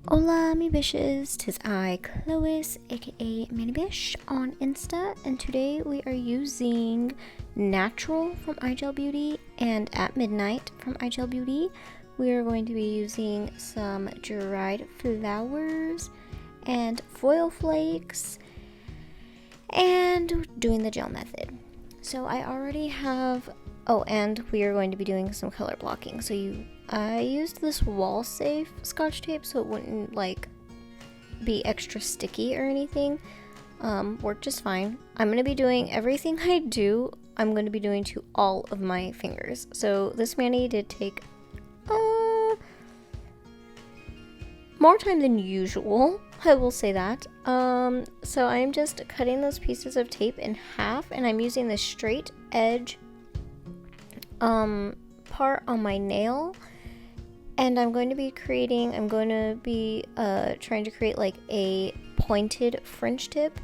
Hola Amigas, 'tis I, Chlois, aka Mannybish on Insta, and today we are using Natural from iGel Beauty and At Midnight from iGel Beauty. We are going to be using some dried flowers and foil flakes and doing the gel method. So I already have, and we are going to be doing some color blocking. I used this wall safe scotch tape so it wouldn't be extra sticky or anything. Worked just fine. I'm going to be doing everything I do, I'm going to be doing to all of my fingers. So this mani did take more time than usual, I will say that. So I'm just cutting those pieces of tape in half, and I'm using the straight edge part on my nail, and I'm going to be trying to create like a pointed French tip,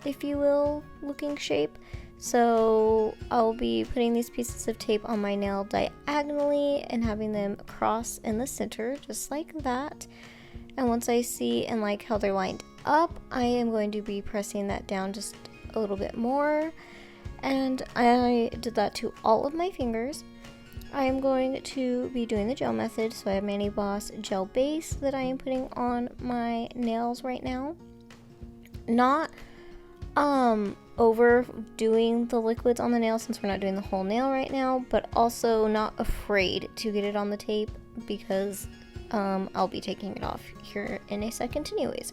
if you will, looking shape. So I'll be putting these pieces of tape on my nail diagonally and having them cross in the center, just like that. And once I see and like how they're lined up, I am going to be pressing that down just a little bit more. And I did that to all of my fingers. I am going to be doing the gel method, so I have Mani Boss gel base that I am putting on my nails right now. Not overdoing the liquids on the nail since we're not doing the whole nail right now, but also not afraid to get it on the tape because I'll be taking it off here in a second anyways.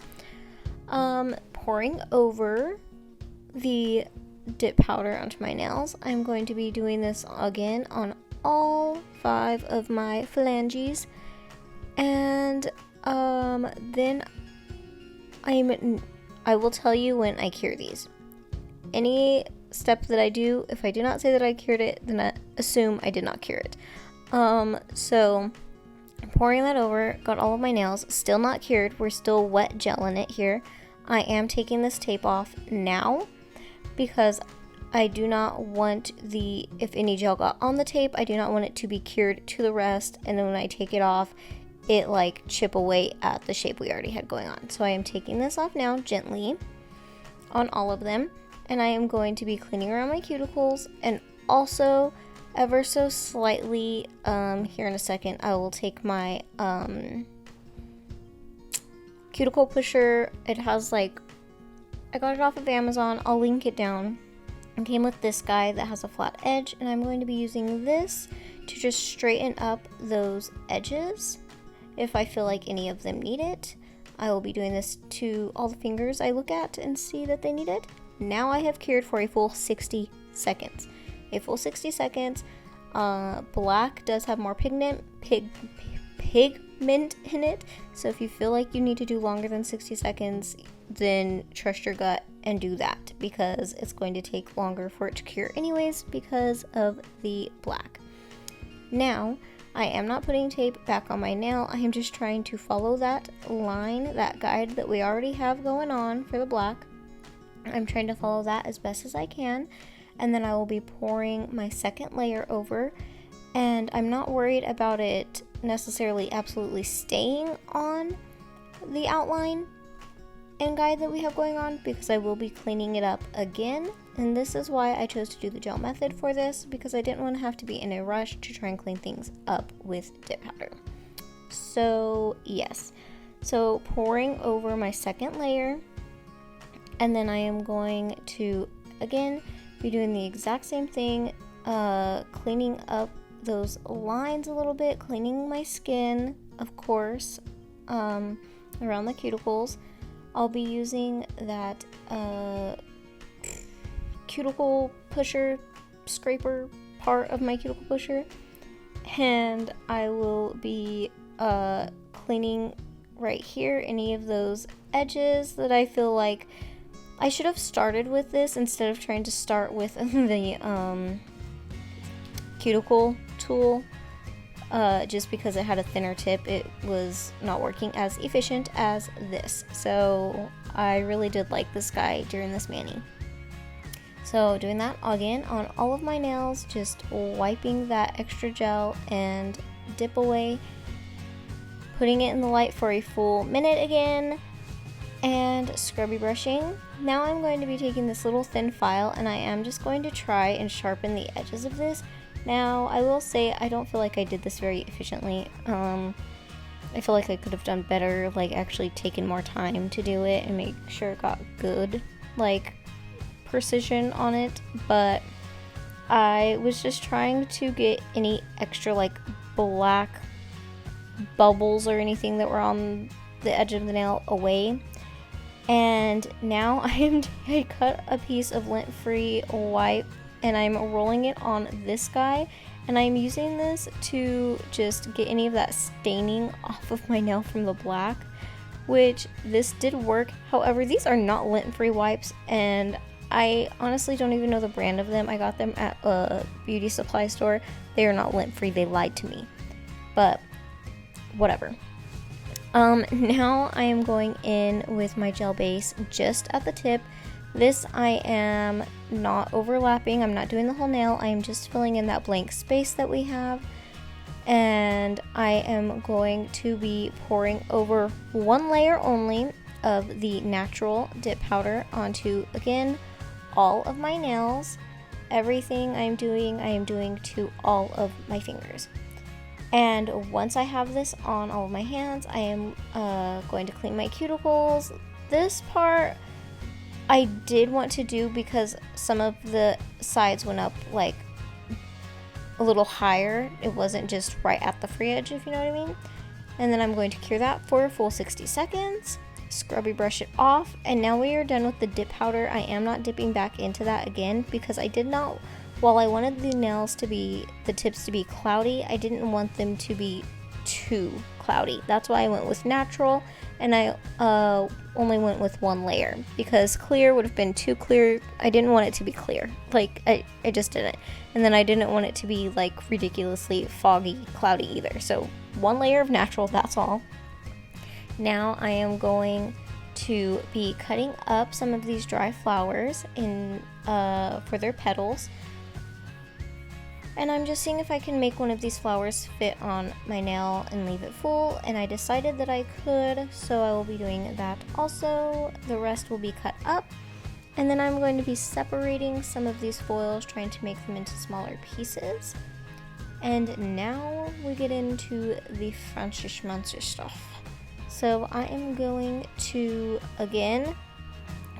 Pouring over the dip powder onto my nails. I'm going to be doing this again on all 5 of my phalanges, and then I will tell you when I cure these. Any step that I do, if I do not say that I cured it, then I assume I did not cure it. So pouring that over, got all of my nails, still not cured, we're still wet gel in it here. I am taking this tape off now because I do not want if any gel got on the tape, I do not want it to be cured to the rest, and then when I take it off, it chip away at the shape we already had going on. So I am taking this off now gently on all of them, and I am going to be cleaning around my cuticles, and also ever so slightly, here in a second, I will take my cuticle pusher. It has I got it off of Amazon, I'll link it down. It came with this guy that has a flat edge, and I'm going to be using this to just straighten up those edges if I feel like any of them need it. I will be doing this to all the fingers I look at and see that they need it. Now I have cured for a full 60 seconds. Black does have more pigment in it, so if you feel like you need to do longer than 60 seconds, then trust your gut and do that, because it's going to take longer for it to cure anyways because of the black. Now, I am not putting tape back on my nail. I am just trying to follow that line, that guide that we already have going on for the black. I'm trying to follow that as best as I can, and then I will be pouring my second layer over, and I'm not worried about it necessarily absolutely staying on the outline and guide that we have going on, because I will be cleaning it up again. And this is why I chose to do the gel method for this, because I didn't want to have to be in a rush to try and clean things up with dip powder. So yes, so pouring over my second layer, and then I am going to again be doing the exact same thing, cleaning up those lines a little bit, cleaning my skin, of course, around the cuticles. I'll be using that cuticle pusher, scraper part of my cuticle pusher, and I will be cleaning right here any of those edges that I feel like I should have started with this instead of trying to start with the cuticle tool. Just because it had a thinner tip, it was not working as efficient as this. So I really did like this guy during this mani. So doing that again on all of my nails, just wiping that extra gel and dip away putting it in the light for a full minute again, and scrubby brushing. Now I'm going to be taking this little thin file and I am just going to try and sharpen the edges of this. Now I will say I don't feel like I did this very efficiently. I feel like I could have done better, like actually taken more time to do it and make sure it got good, like, precision on it, but I was just trying to get any extra, like, black bubbles or anything that were on the edge of the nail away. And now I cut a piece of lint-free wipe and I'm rolling it on this guy, and I'm using this to just get any of that staining off of my nail from the black, which this did work. However, these are not lint-free wipes, and I honestly don't even know the brand of them. I got them at a beauty supply store. They are not lint-free. They lied to me, but whatever. Now I am going in with my gel base just at the tip. This I am not overlapping. I'm not doing the whole nail. I am just filling in that blank space that we have. And I am going to be pouring over one layer only of the natural dip powder onto, again, all of my nails. Everything I am doing to all of my fingers. And once I have this on all of my hands, I am going to clean my cuticles. This part I did want to do because some of the sides went up like a little higher. It wasn't just right at the free edge, if you know what I mean. And then I'm going to cure that for a full 60 seconds. Scrubby brush it off, and now we are done with the dip powder. I am not dipping back into that again because I did not, while I wanted the tips to be cloudy, I didn't want them to be too cloudy. That's why I went with natural, and I only went with one layer because clear would have been too clear. I didn't want it to be clear, like I just didn't. And then I didn't want it to be like ridiculously foggy, cloudy either. So one layer of natural, that's all. Now I am going to be cutting up some of these dry flowers in for their petals. And I'm just seeing if I can make one of these flowers fit on my nail and leave it full, and I decided that I could, so I will be doing that also. The rest will be cut up, and then I'm going to be separating some of these foils, trying to make them into smaller pieces. And now we get into the fancy schmancy stuff. So I am going to, again,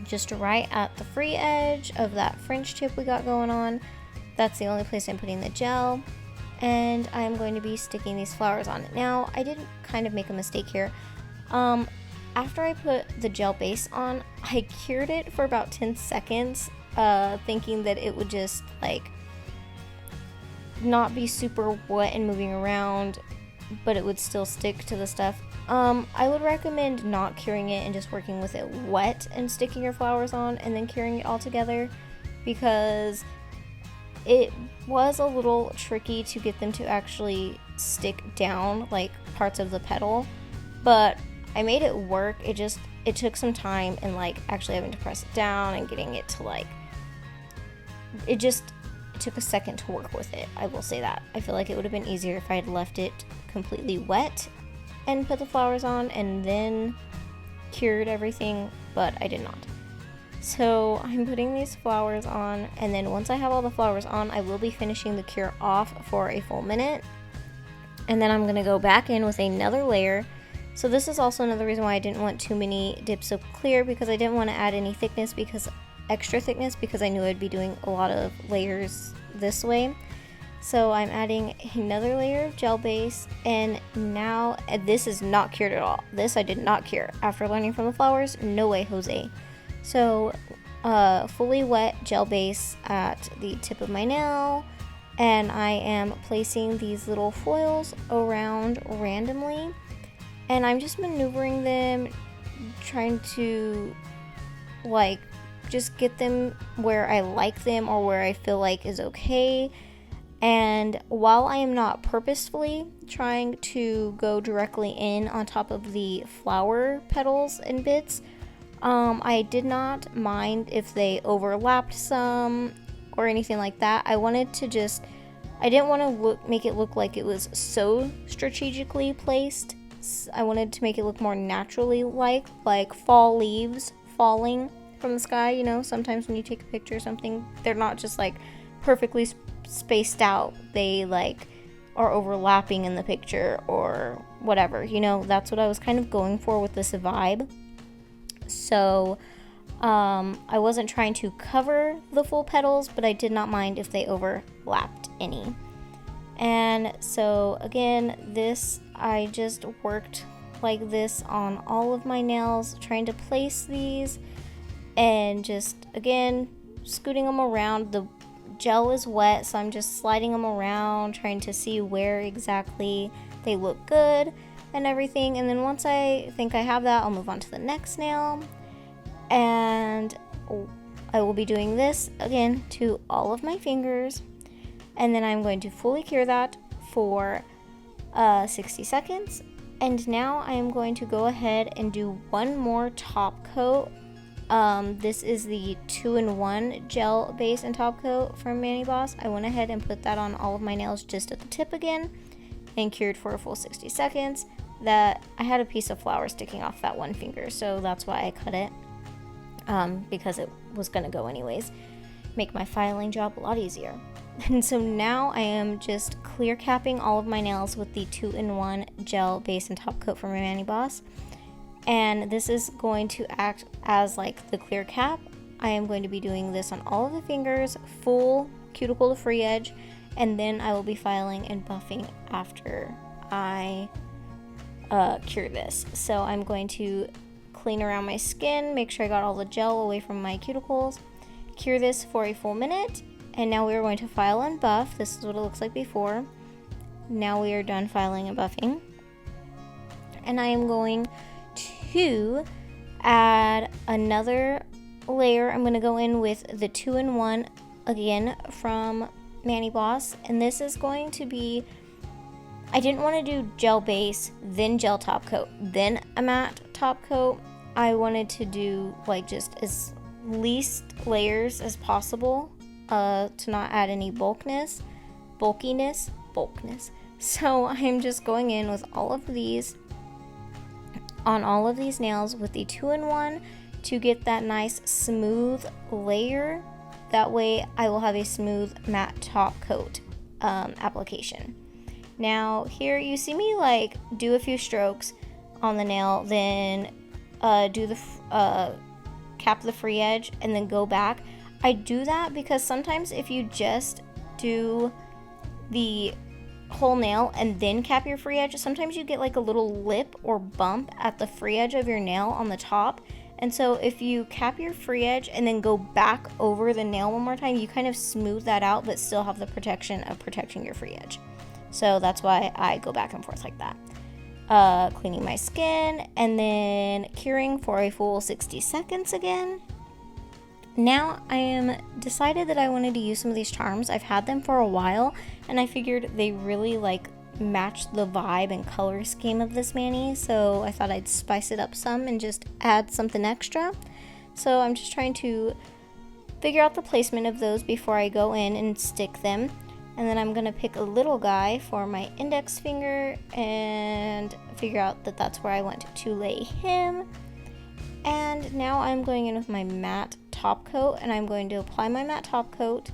just right at the free edge of that French tip we got going on. That's the only place I'm putting the gel, and I'm going to be sticking these flowers on it. Now, I did kind of make a mistake here. After I put the gel base on, I cured it for about 10 seconds, thinking that it would just, like, not be super wet and moving around, but it would still stick to the stuff. I would recommend not curing it and just working with it wet and sticking your flowers on and then curing it all together, because it was a little tricky to get them to actually stick down, like parts of the petal, but I made it work. It took some time and like actually having to press it down and getting it to like, it took a second to work with it. I will say that. I feel like it would have been easier if I had left it completely wet and put the flowers on and then cured everything, but I did not. So I'm putting these flowers on, and then once I have all the flowers on, I will be finishing the cure off for a full minute. And then I'm going to go back in with another layer. So this is also another reason why I didn't want too many dips of clear, because I didn't want to add any extra thickness, because I knew I'd be doing a lot of layers this way. So I'm adding another layer of gel base, and now this is not cured at all. This I did not cure. After learning from the flowers, no way, Jose. So, fully wet gel base at the tip of my nail, and I am placing these little foils around randomly, and I'm just maneuvering them, trying to, like, just get them where I like them or where I feel like is okay. And while I am not purposefully trying to go directly in on top of the flower petals and bits, I did not mind if they overlapped some or anything like that. I wanted to I didn't want to make it look like it was so strategically placed. I wanted to make it look more naturally like fall leaves falling from the sky. You know, sometimes when you take a picture or something, they're not just like perfectly spaced out. They like are overlapping in the picture or whatever. You know, that's what I was kind of going for with this vibe. So I wasn't trying to cover the full petals, but I did not mind if they overlapped any. And so again, this, I just worked like this on all of my nails, trying to place these and just, again, scooting them around. The gel is wet, so I'm just sliding them around, trying to see where exactly they look good and everything. And then once I think I have that, I'll move on to the next nail. And I will be doing this again to all of my fingers. And then I'm going to fully cure that for 60 seconds. And now I am going to go ahead and do one more top coat. This is the 2-in-1 gel base and top coat from Mani Boss. I went ahead and put that on all of my nails just at the tip again and cured for a full 60 seconds. That I had a piece of flour sticking off that one finger, so that's why I cut it, because it was gonna go anyways. Make my filing job a lot easier. And so now I am just clear capping all of my nails with the 2-in-1 gel base and top coat from Mani Boss. And this is going to act as like the clear cap. I am going to be doing this on all of the fingers, full cuticle to free edge, and then I will be filing and buffing after I cure this. So I'm going to clean around my skin, make sure I got all the gel away from my cuticles, cure this for a full minute, and now we are going to file and buff. This is what it looks like before. Now we are done filing and buffing. And I am going to add another layer. I'm going to go in with the 2-in-1 again from Mani Boss, and this is going to be, I didn't want to do gel base, then gel top coat, then a matte top coat. I wanted to do like just as least layers as possible to not add any bulkiness. So I'm just going in with all of these on all of these nails with the 2-in-1 to get that nice smooth layer. That way I will have a smooth matte top coat application. Now here you see me like do a few strokes on the nail, then do the cap the free edge and then go back. I do that because sometimes if you just do the whole nail and then cap your free edge, sometimes you get like a little lip or bump at the free edge of your nail on the top. And so if you cap your free edge and then go back over the nail one more time, you kind of smooth that out but still have the protection of protecting your free edge. So that's why I go back and forth like that. Cleaning my skin and then curing for a full 60 seconds again. Now I am decided that I wanted to use some of these charms. I've had them for a while and I figured they really like match the vibe and color scheme of this mani, so I thought I'd spice it up some and just add something extra. So I'm just trying to figure out the placement of those before I go in and stick them. And then I'm gonna pick a little guy for my index finger and figure out that that's where I want to lay him. And now I'm going in with my matte top coat and I'm going to apply my matte top coat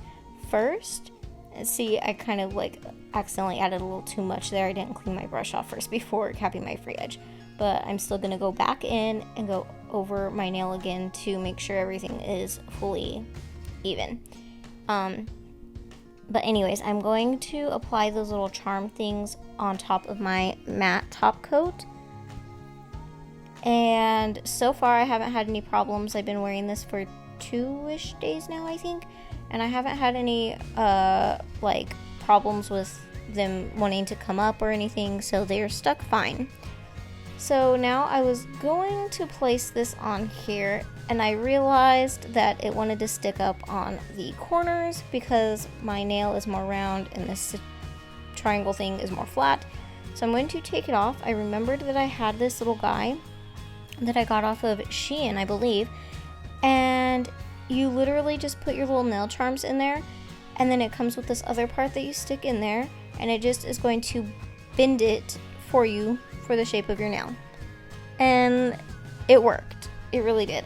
first. And see, I kind of like accidentally added a little too much there. I didn't clean my brush off first before capping my free edge. But I'm still gonna go back in and go over my nail again to make sure everything is fully even. But anyways, I'm going to apply those little charm things on top of my matte top coat. And so far I haven't had any problems. I've been wearing this for 2-ish days now, I think. And I haven't had any like problems with them wanting to come up or anything, so they're stuck fine. So now I was going to place this on here and I realized that it wanted to stick up on the corners because my nail is more round and this triangle thing is more flat. So I'm going to take it off. I remembered that I had this little guy that I got off of Shein, I believe, and you literally just put your little nail charms in there and then it comes with this other part that you stick in there and it just is going to bend it for you for the shape of your nail. And it worked. It really did.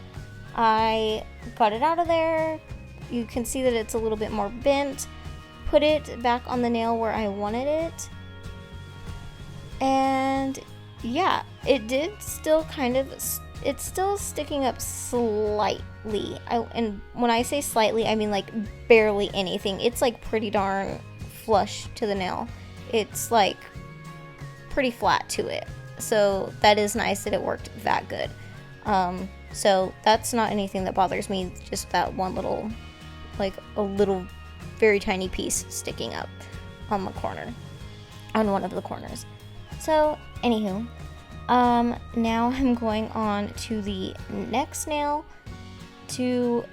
I got it out of there. You can see that it's a little bit more bent. Put it back on the nail where I wanted it. And yeah, it did still kind of, it's still sticking up slightly. And when I say slightly, I mean like barely anything. It's like pretty darn flush to the nail. It's like pretty flat to it. So that is nice that it worked that good. So that's not anything that bothers me, just that one little, like a little very tiny piece sticking up on the corner, on one of the corners. So anywho, now I'm going on to the next nail to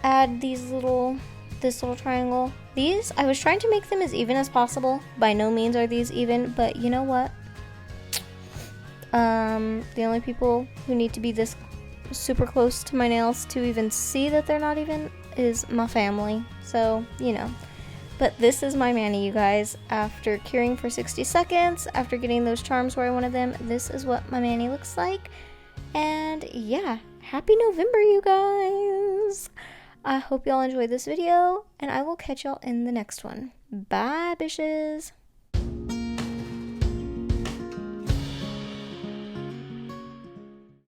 add this little triangle. These, I was trying to make them as even as possible. By no means are these even, but you know what? The only people who need to be this super close to my nails to even see that they're not even is my family. So, you know. But this is my mani, you guys. After curing for 60 seconds, after getting those charms where I wanted them, this is what my mani looks like. And yeah, happy November, you guys. I hope y'all enjoyed this video, and I will catch y'all in the next one. Bye, bitches.